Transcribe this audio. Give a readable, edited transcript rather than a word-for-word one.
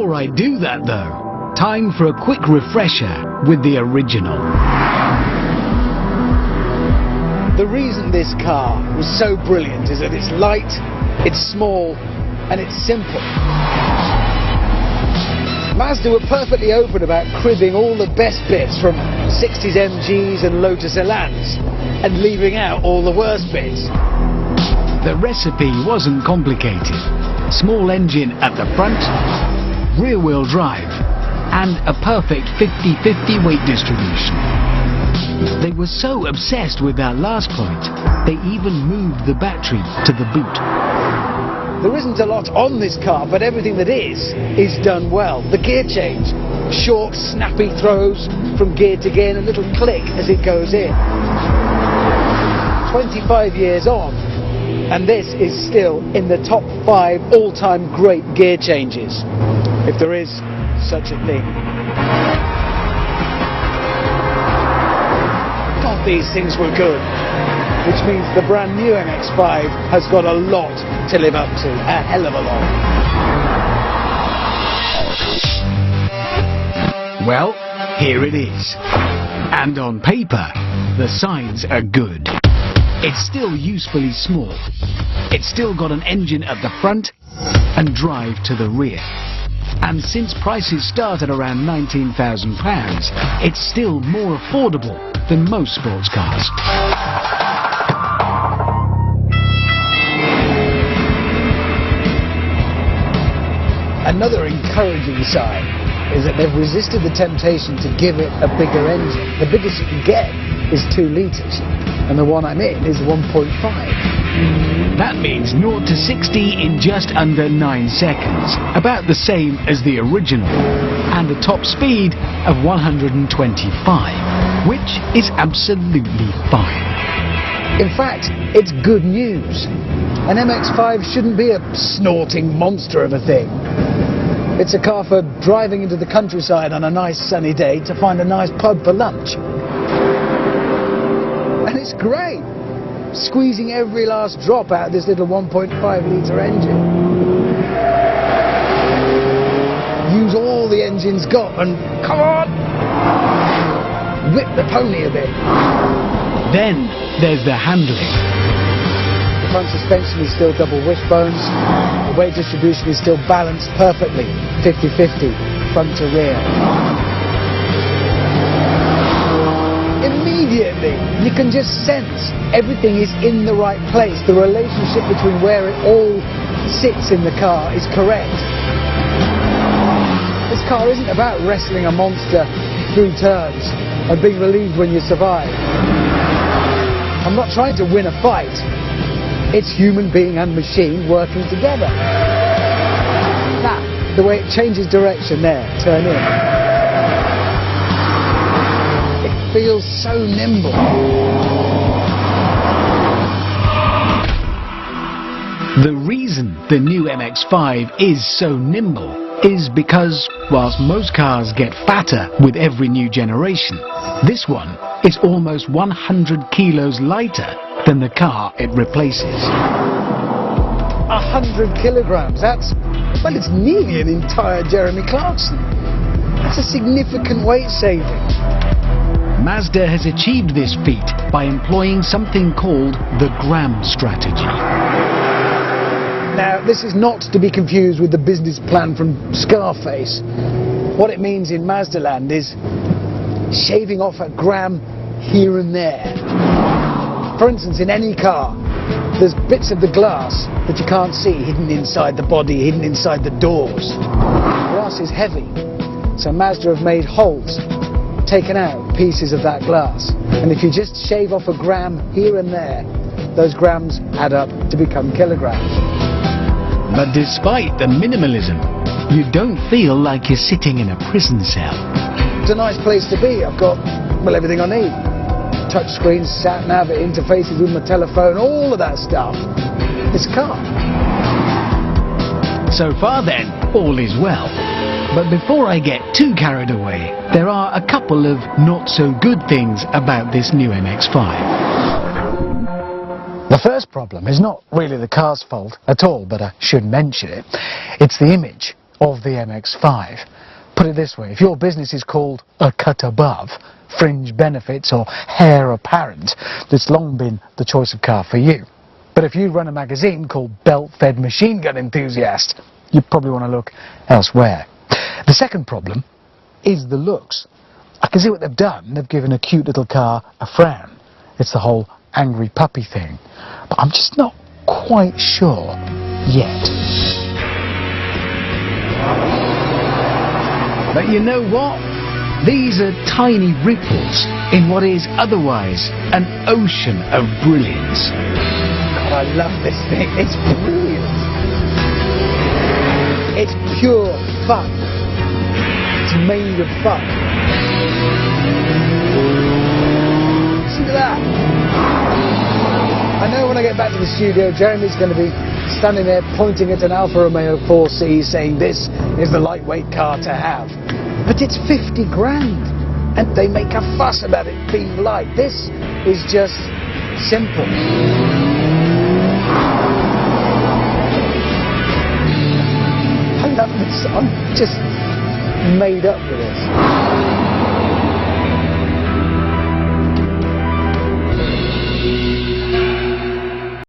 Before I do that though, time for a quick refresher with the original. The reason this car was so brilliant is that it's light, it's small, and it's simple. Mazda were perfectly open about cribbing all the best bits from 60s MGs and Lotus Elans and leaving out all the worst bits. The recipe wasn't complicated. Small engine at the front, rear-wheel drive, and a perfect 50-50 weight distribution. They were so obsessed with that last point, they even moved the battery to the boot. There isn't a lot on this car, but everything that is done well. The gear change, short, snappy throws from gear to gear, and a little click as it goes in. 25 years on, and this is still in the top 5 all-time great gear changes, if there is such a thing. God, these things were good. Which means the brand new MX5 has got a lot to live up to, a hell of a lot. Well, here it is. And on paper, the signs are good. It's still usefully small. It's still got an engine at the front and drive to the rear. And since prices start at around £19,000, it's still more affordable than most sports cars. Another encouraging sign is that they've resisted the temptation to give it a bigger engine. The biggest you can get is 2 litres, and the one I'm in is 1.5. That means 0 to 60 in just under 9 seconds, about the same as the original, and a top speed of 125, which is absolutely fine. In fact, it's good news. An MX5 shouldn't be a snorting monster of a thing. It's a car for driving into the countryside on a nice sunny day to find a nice pub for lunch. And it's great, squeezing every last drop out of this little 1.5-litre engine. Use all the engine's got and, come on, whip the pony a bit. Then there's the handling. The front suspension is still double wishbones. The weight distribution is still balanced perfectly, 50-50, front to rear. Immediately, you can just sense everything is in the right place. The relationship between where it all sits in the car is correct. This car isn't about wrestling a monster through turns and being relieved when you survive. I'm not trying to win a fight. It's human being and machine working together. That, the way it changes direction there, turn in. It feels so nimble. The reason the new MX5 is so nimble is because, whilst most cars get fatter with every new generation, this one is almost 100 kilos lighter than the car it replaces. 100 kilograms, well, it's nearly an entire Jeremy Clarkson. That's a significant weight saving. Mazda has achieved this feat by employing something called the gram strategy. Now, this is not to be confused with the business plan from Scarface. What it means in Mazda land is shaving off a gram here and there. For instance, in any car, there's bits of the glass that you can't see hidden inside the body, hidden inside the doors. Glass is heavy, so Mazda have made holes, taken out pieces of that glass. And if you just shave off a gram here and there, those grams add up to become kilograms. But despite the minimalism, you don't feel like you're sitting in a prison cell. It's a nice place to be. I've got, well, everything I need. Touch screens, sat nav, interfaces with my telephone, all of that stuff. It's a car. So far then, all is well. But before I get too carried away, there are a couple of not so good things about this new MX5. The first problem is not really the car's fault at all, but I should mention it. It's the image. of the MX-5. Put it this way, if your business is called a cut above, fringe benefits or heir apparent, it's long been the choice of car for you. But if you run a magazine called Belt-Fed Machine Gun Enthusiast, you probably want to look elsewhere. The second problem is the looks. I can see what they've done. They've given a cute little car a frown. It's the whole angry puppy thing. But I'm just not quite sure yet. But you know what? These are tiny ripples in what is otherwise an ocean of brilliance. God, I love this thing. It's brilliant. It's pure fun. It's made of fun. Listen to that. I know when I get back to the studio, Jeremy's going to be standing there pointing at an Alfa Romeo 4C saying this is the lightweight car to have. But it's 50 grand and they make a fuss about it being light. This is just simple. I love this. I'm just made up with this.